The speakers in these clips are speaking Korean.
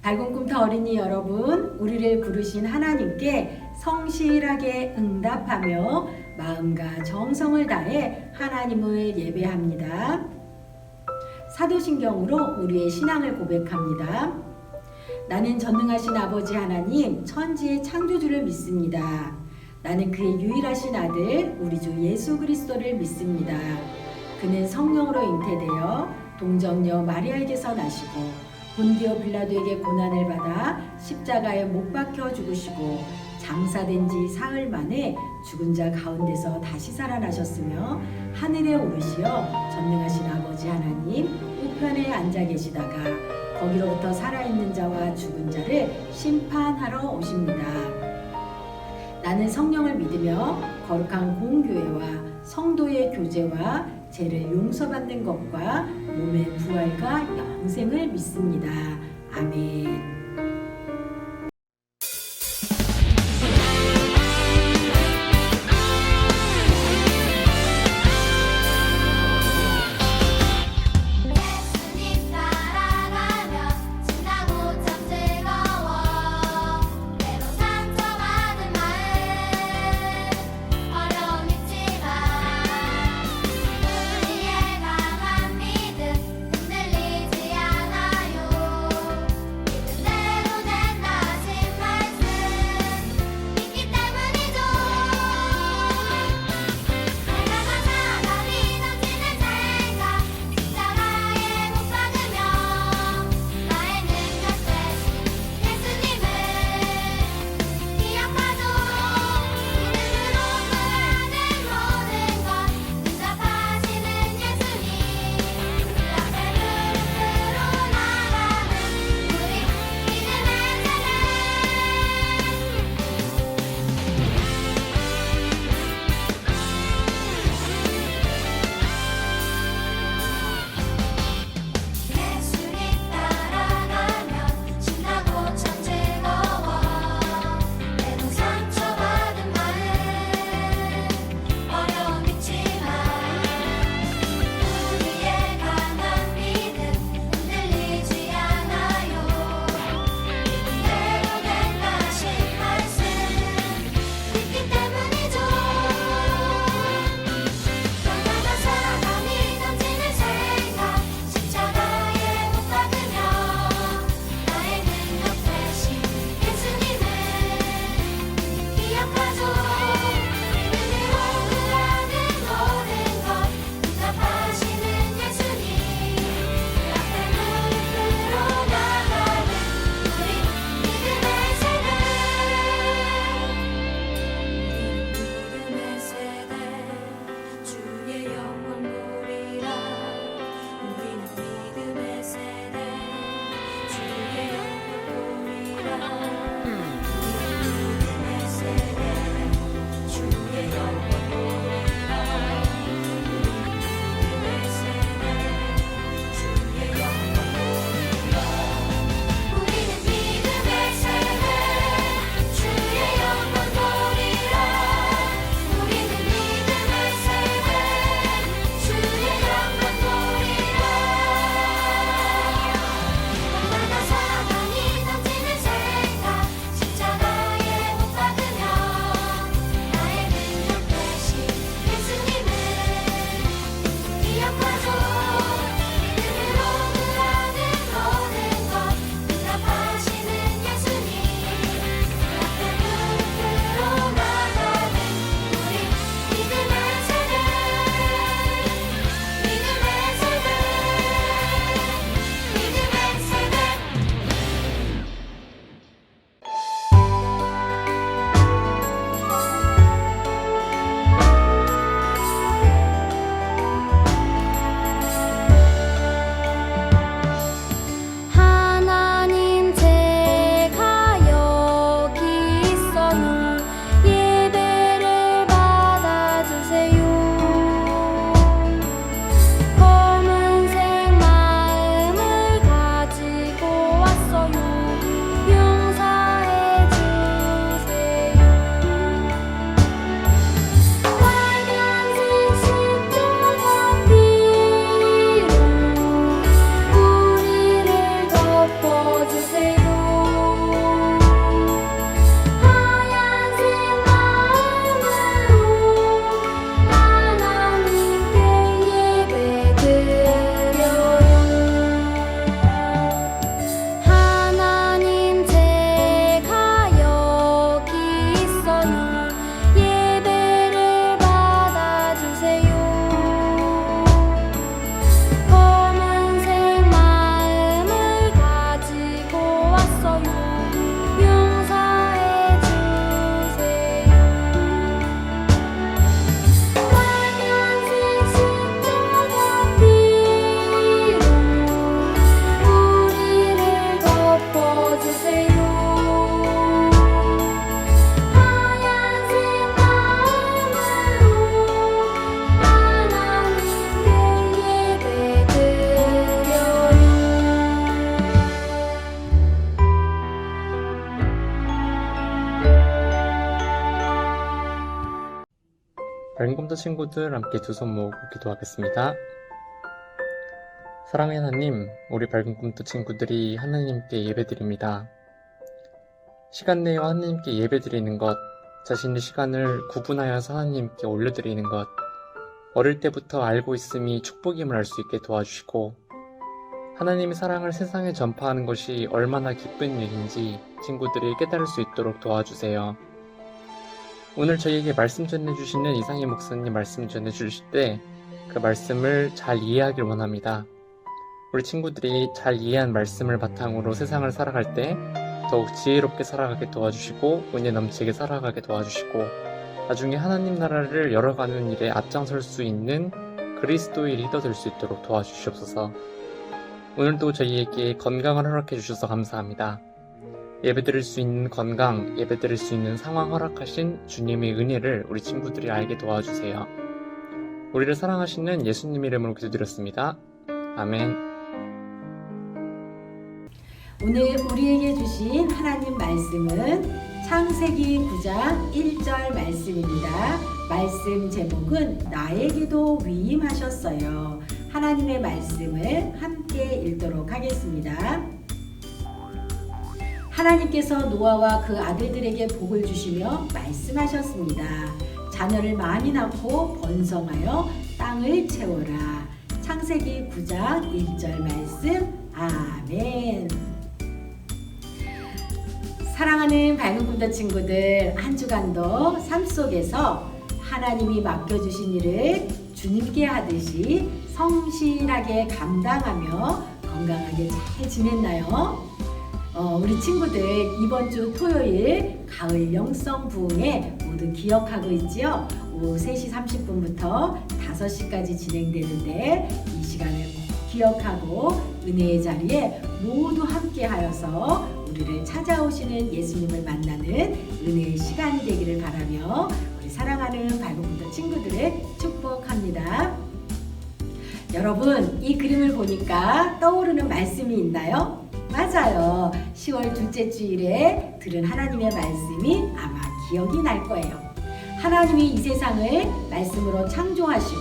밝은 꿈터 어린이 여러분, 우리를 부르신 하나님께 성실하게 응답하며 마음과 정성을 다해 하나님을 예배합니다. 사도신경으로 우리의 신앙을 고백합니다. 나는 전능하신 아버지 하나님, 천지의 창조주를 믿습니다. 나는 그의 유일하신 아들, 우리 주 예수 그리스도를 믿습니다. 그는 성령으로 잉태되어 동정녀 마리아에게서 나시고 본디오 빌라도에게 고난을 받아 십자가에 못 박혀 죽으시고 장사된 지 사흘 만에 죽은 자 가운데서 다시 살아나셨으며 하늘에 오르시어 전능하신 아버지 하나님 우편에 앉아 계시다가 거기로부터 살아있는 자와 죽은 자를 심판하러 오십니다. 나는 성령을 믿으며 거룩한 공교회와 성도의 교제와 죄를 용서받는 것과 몸의 부활과 영생을 믿습니다. 아멘. 흔들리지 않아요. 믿음 밝은 컴퓨터 친구들 함께 두 손 모으고 기도하겠습니다. 사랑의 하나님, 우리 밝은 컴퓨터 친구들이 하나님께 예배드립니다. 시간 내어 하나님께 예배드리는 것, 자신의 시간을 구분하여서 하나님께 올려드리는 것, 어릴 때부터 알고 있음이 축복임을 알 수 있게 도와주시고, 하나님의 사랑을 세상에 전파하는 것이 얼마나 기쁜 일인지 친구들이 깨달을 수 있도록 도와주세요. 오늘 저희에게 말씀 전해주시는 이상희 목사님 말씀 전해주실 때 그 말씀을 잘 이해하길 원합니다. 우리 친구들이 잘 이해한 말씀을 바탕으로 세상을 살아갈 때 더욱 지혜롭게 살아가게 도와주시고 은혜 넘치게 살아가게 도와주시고 나중에 하나님 나라를 열어가는 일에 앞장설 수 있는 그리스도의 리더 될 수 있도록 도와주시옵소서. 오늘도 저희에게 건강을 허락해 주셔서 감사합니다. 예배드릴 수 있는 건강, 예배드릴 수 있는 상황 허락하신 주님의 은혜를 우리 친구들이 알게 도와주세요. 우리를 사랑하시는 예수님 이름으로 기도드렸습니다. 아멘. 오늘 우리에게 주신 하나님 말씀은 창세기 9장 1절 말씀입니다. 말씀 제목은 나에게도 위임하셨어요. 하나님의 말씀을 함께 읽도록 하겠습니다. 하나님께서 노아와 그 아들들에게 복을 주시며 말씀하셨습니다. 자녀를 많이 낳고 번성하여 땅을 채워라. 창세기 9장 1절 말씀. 아멘. 사랑하는 밝은 컴퓨터 친구들, 한 주간도 삶 속에서 하나님이 맡겨주신 일을 주님께 하듯이 성실하게 감당하며 건강하게 잘 지냈나요? 우리 친구들 이번 주 토요일 가을 영성 부흥회 모두 기억하고 있지요? 오후 3시 30분부터 5시까지 진행되는데 이 시간을 꼭 기억하고 은혜의 자리에 모두 함께 하여서 우리를 찾아오시는 예수님을 만나는 은혜의 시간이 되기를 바라며 우리 사랑하는 밝은 컴퓨터 친구들을 축복합니다. 여러분, 이 그림을 보니까 떠오르는 말씀이 있나요? 맞아요. 10월 둘째 주일에 들은 하나님의 말씀이 아마 기억이 날 거예요. 하나님이 이 세상을 말씀으로 창조하시고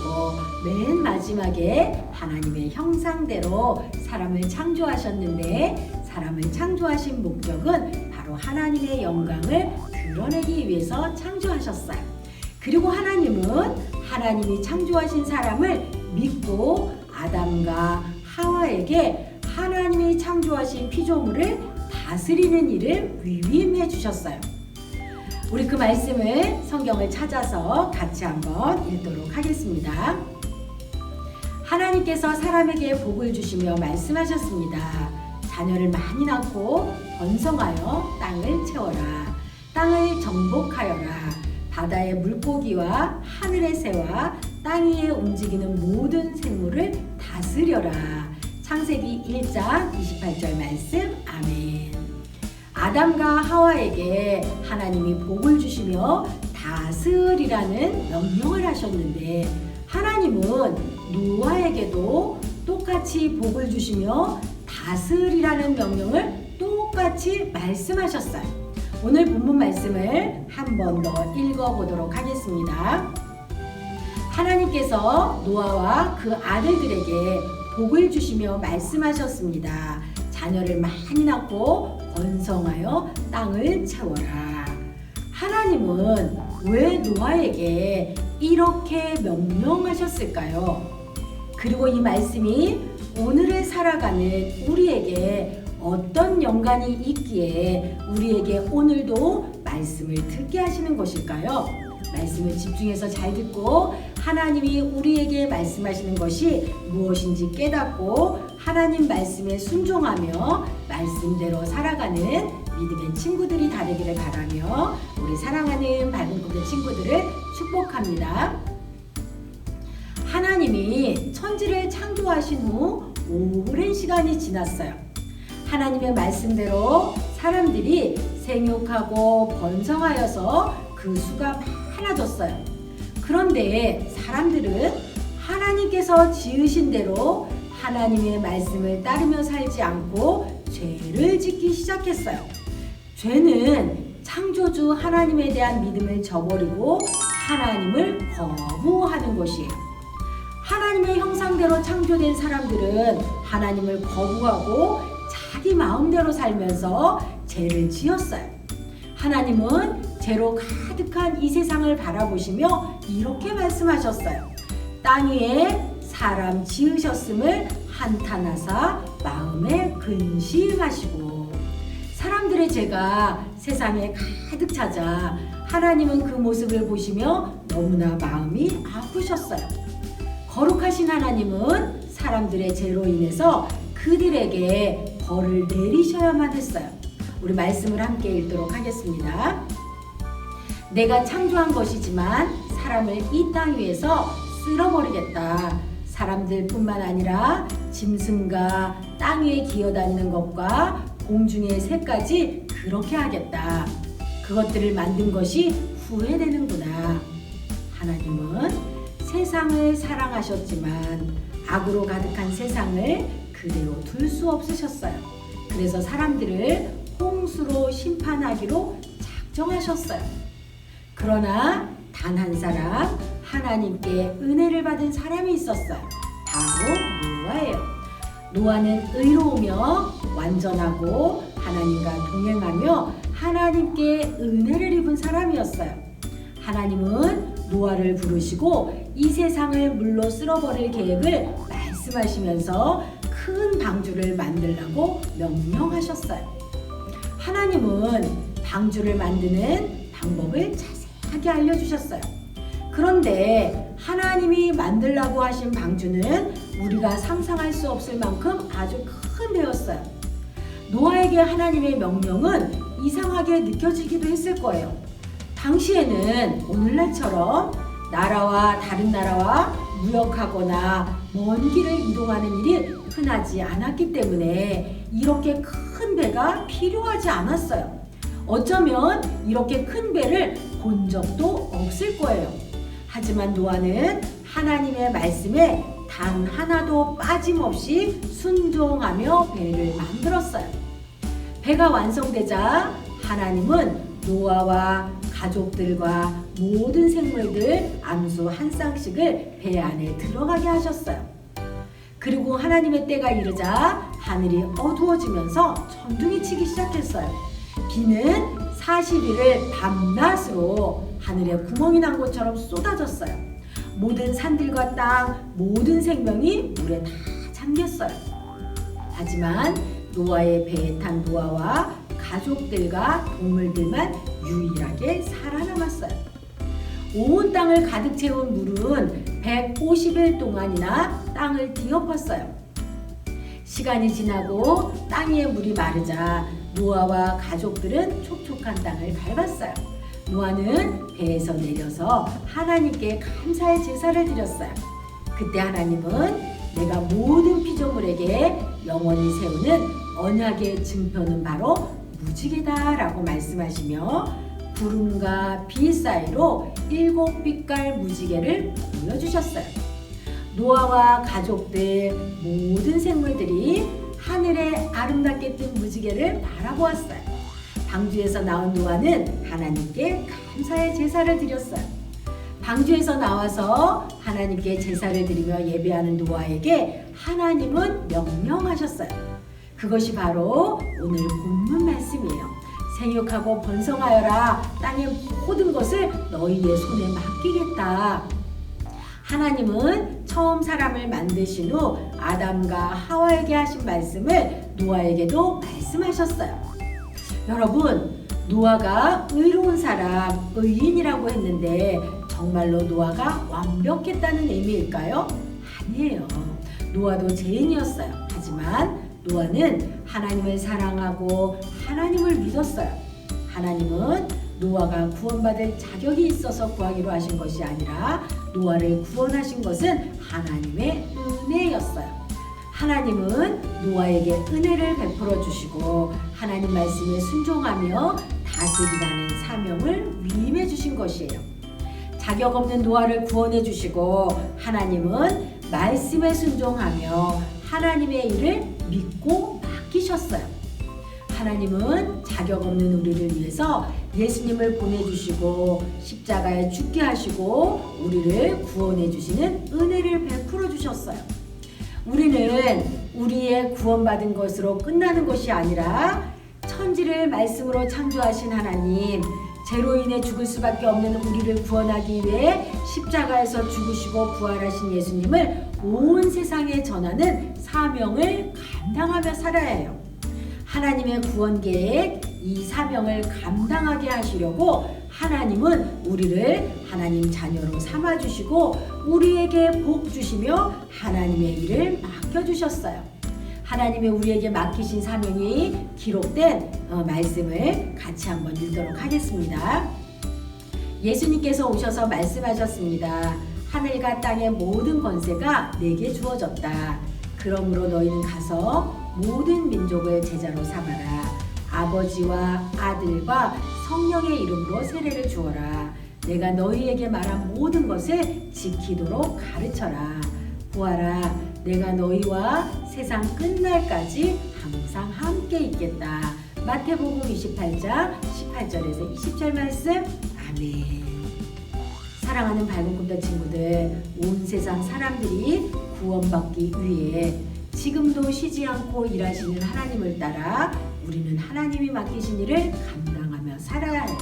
맨 마지막에 하나님의 형상대로 사람을 창조하셨는데 사람을 창조하신 목적은 바로 하나님의 영광을 드러내기 위해서 창조하셨어요. 그리고 하나님은 하나님이 창조하신 사람을 믿고 아담과 하와에게 하나님이 창조하신 피조물을 다스리는 일을 위임해 주셨어요. 우리 그 말씀을 성경을 찾아서 같이 한번 읽도록 하겠습니다. 하나님께서 사람에게 복을 주시며 말씀하셨습니다. 자녀를 많이 낳고 번성하여 땅을 채워라. 땅을 정복하여라. 바다의 물고기와 하늘의 새와 땅 위에 움직이는 모든 생물을 다스려라. 창세기 1장 28절 말씀. 아멘. 아담과 하와에게 하나님이 복을 주시며 다스리라는 명령을 하셨는데 하나님은 노아에게도 똑같이 복을 주시며 다스리라는 명령을 똑같이 말씀하셨어요. 오늘 본문 말씀을 한 번 더 읽어보도록 하겠습니다. 하나님께서 노아와 그 아들들에게 복을 주시며 말씀하셨습니다. 자녀를 많이 낳고 번성하여 땅을 채워라. 하나님은 왜 노아에게 이렇게 명령하셨을까요? 그리고 이 말씀이 오늘을 살아가는 우리에게 어떤 연관이 있기에 우리에게 오늘도 말씀을 듣게 하시는 것일까요? 말씀을 집중해서 잘 듣고 하나님이 우리에게 말씀하시는 것이 무엇인지 깨닫고 하나님 말씀에 순종하며 말씀대로 살아가는 믿음의 친구들이 다 되기를 바라며 우리 사랑하는 밝은 컴퓨터 친구들을 축복합니다. 하나님이 천지를 창조하신 후 오랜 시간이 지났어요. 하나님의 말씀대로 사람들이 생육하고 번성하여서 그 수가 많아졌어요. 그런데 사람들은 하나님께서 지으신 대로 하나님의 말씀을 따르며 살지 않고 죄를 짓기 시작했어요. 죄는 창조주 하나님에 대한 믿음을 저버리고 하나님을 거부하는 것이에요. 하나님의 형상대로 창조된 사람들은 하나님을 거부하고 자기 마음대로 살면서 죄를 지었어요. 하나님은 죄로 가득한 이 세상을 바라보시며 이렇게 말씀하셨어요. 땅 위에 사람 지으셨음을 한탄하사 마음에 근심하시고. 사람들의 죄가 세상에 가득 찾아 하나님은 그 모습을 보시며 너무나 마음이 아프셨어요. 거룩하신 하나님은 사람들의 죄로 인해서 그들에게 벌을 내리셔야만 했어요. 우리 말씀을 함께 읽도록 하겠습니다. 내가 창조한 것이지만 사람을 이 땅 위에서 쓸어버리겠다. 사람들뿐만 아니라 짐승과 땅 위에 기어다니는 것과 공중의 새까지 그렇게 하겠다. 그것들을 만든 것이 후회되는구나. 하나님은 세상을 사랑하셨지만 악으로 가득한 세상을 그대로 둘 수 없으셨어요. 그래서 사람들을 홍수로 심판하기로 작정하셨어요. 그러나 단 한 사람 하나님께 은혜를 받은 사람이 있었어요. 바로 노아예요. 노아는 의로우며 완전하고 하나님과 동행하며 하나님께 은혜를 입은 사람이었어요. 하나님은 노아를 부르시고 이 세상을 물로 쓸어버릴 계획을 말씀하시면서 큰 방주를 만들라고 명령하셨어요. 하나님은 방주를 만드는 방법을 자세하게 알려주셨어요. 그런데 하나님이 만들라고 하신 방주는 우리가 상상할 수 없을 만큼 아주 큰 배였어요. 노아에게 하나님의 명령은 이상하게 느껴지기도 했을 거예요. 당시에는 오늘날처럼 나라와 다른 나라와 무역하거나 먼 길을 이동하는 일이 흔하지 않았기 때문에 이렇게 큰 배가 필요하지 않았어요. 어쩌면 이렇게 큰 배를 본 적도 없을 거예요. 하지만 노아는 하나님의 말씀에 단 하나도 빠짐없이 순종하며 배를 만들었어요. 배가 완성되자 하나님은 노아와 가족들과 모든 생물들 암수 한 쌍씩을 배 안에 들어가게 하셨어요. 그리고 하나님의 때가 이르자 하늘이 어두워지면서 천둥이 치기 시작했어요. 비는 40일을 밤낮으로 하늘에 구멍이 난 것처럼 쏟아졌어요. 모든 산들과 땅, 모든 생명이 물에 다 잠겼어요. 하지만 노아의 배에 탄 노아와 가족들과 동물들만 유일하게 살아남았어요. 온 땅을 가득 채운 물은 150일 동안이나 땅을 뒤엎었어요. 시간이 지나고 땅 위에 물이 마르자 노아와 가족들은 촉촉한 땅을 밟았어요. 노아는 배에서 내려서 하나님께 감사의 제사를 드렸어요. 그때 하나님은 내가 모든 피조물에게 영원히 세우는 언약의 증표는 바로 무지개다라고 말씀하시며 구름과 비 사이로 7빛깔 무지개를 보여주셨어요. 노아와 가족들 모든 생물들이 하늘에 아름답게 뜬 무지개를 바라보았어요. 방주에서 나온 노아는 하나님께 감사의 제사를 드렸어요. 방주에서 나와서 하나님께 제사를 드리며 예배하는 노아에게 하나님은 명령하셨어요. 그것이 바로 오늘 본문 말씀이에요. 생육하고 번성하여라. 땅의 모든 것을 너희의 손에 맡기겠다. 하나님은 처음 사람을 만드신 후 아담과 하와에게 하신 말씀을 노아에게도 말씀하셨어요. 여러분, 노아가 의로운 사람, 의인이라고 했는데 정말로 노아가 완벽했다는 의미일까요? 아니에요. 노아도 죄인이었어요. 하지만 노아는 하나님을 사랑하고 하나님을 믿었어요. 하나님은 노아가 구원받을 자격이 있어서 구하기로 하신 것이 아니라 노아를 구원하신 것은 하나님의 은혜였어요. 하나님은 노아에게 은혜를 베풀어 주시고 하나님 말씀에 순종하며 다스리라는 사명을 위임해 주신 것이에요. 자격 없는 노아를 구원해 주시고 하나님은 말씀에 순종하며 하나님의 일을 믿고 맡기셨어요. 하나님은 자격 없는 우리를 위해서 예수님을 보내주시고 십자가에 죽게 하시고 우리를 구원해 주시는 은혜를 베풀어 주셨어요. 우리는 우리의 구원받은 것으로 끝나는 것이 아니라 천지를 말씀으로 창조하신 하나님, 죄로 인해 죽을 수밖에 없는 우리를 구원하기 위해 십자가에서 죽으시고 부활하신 예수님을 온 세상에 전하는 사명을 감당하며 살아야 해요. 하나님의 구원 계획, 이 사명을 감당하게 하시려고 하나님은 우리를 하나님 자녀로 삼아주시고 우리에게 복 주시며 하나님의 일을 맡겨주셨어요. 하나님의 우리에게 맡기신 사명이 기록된 말씀을 같이 한번 읽도록 하겠습니다. 예수님께서 오셔서 말씀하셨습니다. 하늘과 땅의 모든 권세가 내게 주어졌다. 그러므로 너희는 가서 모든 민족을 제자로 삼아라. 아버지와 아들과 성령의 이름으로 세례를 주어라. 내가 너희에게 말한 모든 것을 지키도록 가르쳐라. 보아라, 내가 너희와 세상 끝날까지 항상 함께 있겠다. 마태복음 28장 18절에서 20절 말씀. 아멘. 사랑하는 밝은 꿈들 친구들, 온 세상 사람들이 구원받기 위해 지금도 쉬지 않고 일하시는 하나님을 따라 우리는 하나님이 맡기신 일을 감당하며 살아야 해요.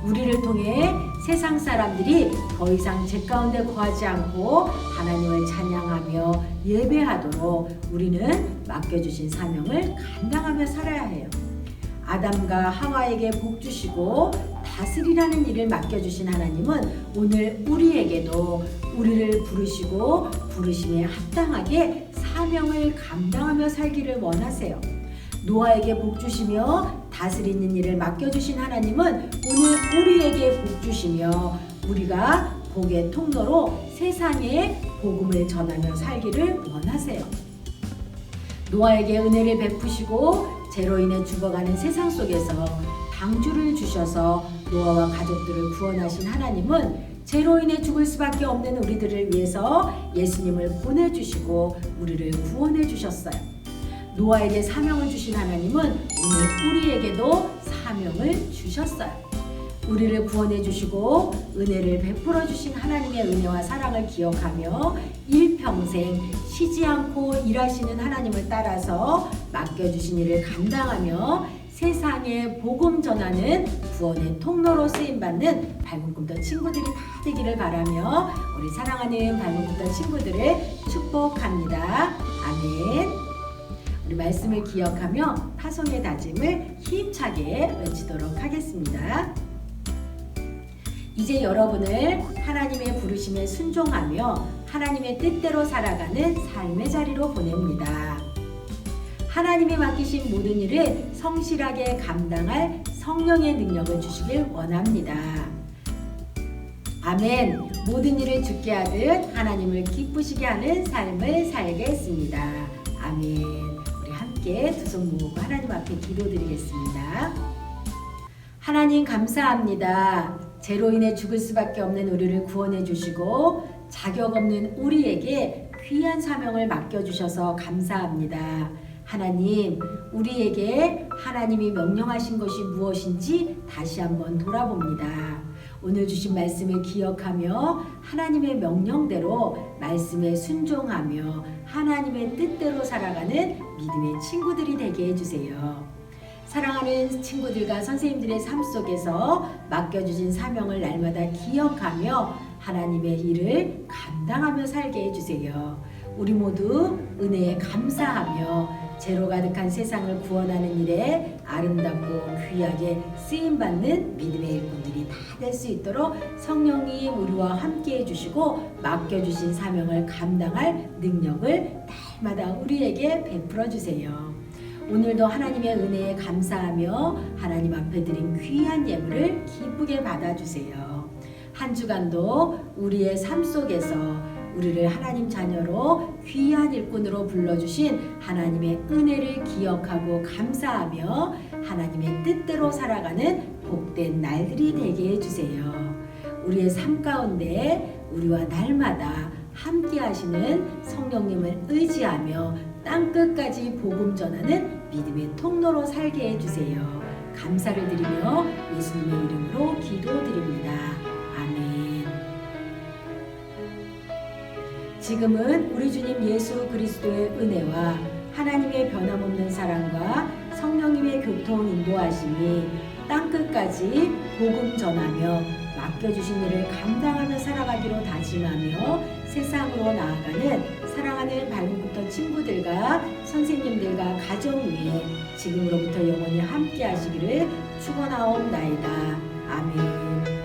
우리를 통해 세상 사람들이 더 이상 죄 가운데 거하지 않고 하나님을 찬양하며 예배하도록 우리는 맡겨주신 사명을 감당하며 살아야 해요. 아담과 하와에게 복 주시고 다스리라는 일을 맡겨주신 하나님은 오늘 우리에게도 우리를 부르시고 부르심에 합당하게 사명을 감당하며 살기를 원하세요. 노아에게 복 주시며 다스리는 일을 맡겨주신 하나님은 오늘 우리에게 복 주시며 우리가 복의 통로로 세상에 복음을 전하며 살기를 원하세요. 노아에게 은혜를 베푸시고 죄로 인해 죽어가는 세상 속에서 방주를 주셔서 노아와 가족들을 구원하신 하나님은 죄로 인해 죽을 수밖에 없는 우리들을 위해서 예수님을 보내주시고 우리를 구원해 주셨어요. 노아에게 사명을 주신 하나님은 오늘 우리에게도 사명을 주셨어요. 우리를 구원해 주시고 은혜를 베풀어 주신 하나님의 은혜와 사랑을 기억하며 일평생 쉬지 않고 일하시는 하나님을 따라서 맡겨주신 일을 감당하며 세상에 복음 전하는 구원의 통로로 쓰임받는 밝은 꿈던 친구들이 다 되기를 바라며 우리 사랑하는 밝은 꿈던 친구들을 축복합니다. 아멘. 우리 말씀을 기억하며 파송의 다짐을 힘차게 외치도록 하겠습니다. 이제 여러분을 하나님의 부르심에 순종하며 하나님의 뜻대로 살아가는 삶의 자리로 보냅니다. 하나님이 맡기신 모든 일을 성실하게 감당할 성령의 능력을 주시길 원합니다. 아멘. 모든 일을 주께 하듯 하나님을 기쁘시게 하는 삶을 살겠습니다. 아멘. 우리 함께 두 손 모으고 하나님 앞에 기도드리겠습니다. 하나님 감사합니다. 죄로 인해 죽을 수밖에 없는 우리를 구원해 주시고 자격 없는 우리에게 귀한 사명을 맡겨주셔서 감사합니다. 하나님, 우리에게 하나님이 명령하신 것이 무엇인지 다시 한번 돌아봅니다. 오늘 주신 말씀을 기억하며 하나님의 명령대로 말씀에 순종하며 하나님의 뜻대로 살아가는 믿음의 친구들이 되게 해주세요. 사랑하는 친구들과 선생님들의 삶 속에서 맡겨주신 사명을 날마다 기억하며 하나님의 일을 감당하며 살게 해주세요. 우리 모두 은혜에 감사하며 죄로 가득한 세상을 구원하는 일에 아름답고 귀하게 쓰임받는 믿음의 일꾼들이 다 될 수 있도록 성령님 우리와 함께 해주시고 맡겨주신 사명을 감당할 능력을 날마다 우리에게 베풀어 주세요. 오늘도 하나님의 은혜에 감사하며 하나님 앞에 드린 귀한 예물을 기쁘게 받아주세요. 한 주간도 우리의 삶 속에서 우리를 하나님 자녀로 귀한 일꾼으로 불러주신 하나님의 은혜를 기억하고 감사하며 하나님의 뜻대로 살아가는 복된 날들이 되게 해주세요. 우리의 삶 가운데 우리와 날마다 함께 하시는 성령님을 의지하며 땅끝까지 복음 전하는 믿음의 통로로 살게 해주세요. 감사를 드리며 예수님의 이름으로 기도드립니다. 아멘. 지금은 우리 주님 예수 그리스도의 은혜와 하나님의 변함없는 사랑과 성령님의 교통 인도하심이 땅끝까지 복음 전하며 맡겨주신 일을 감당하며 살아가기로 다짐하며 세상으로 나아가는 사랑하는 발군부터 친구들과 선생님들과 가정 위에 지금으로부터 영원히 함께 하시기를 축원하옵나이다. 아멘.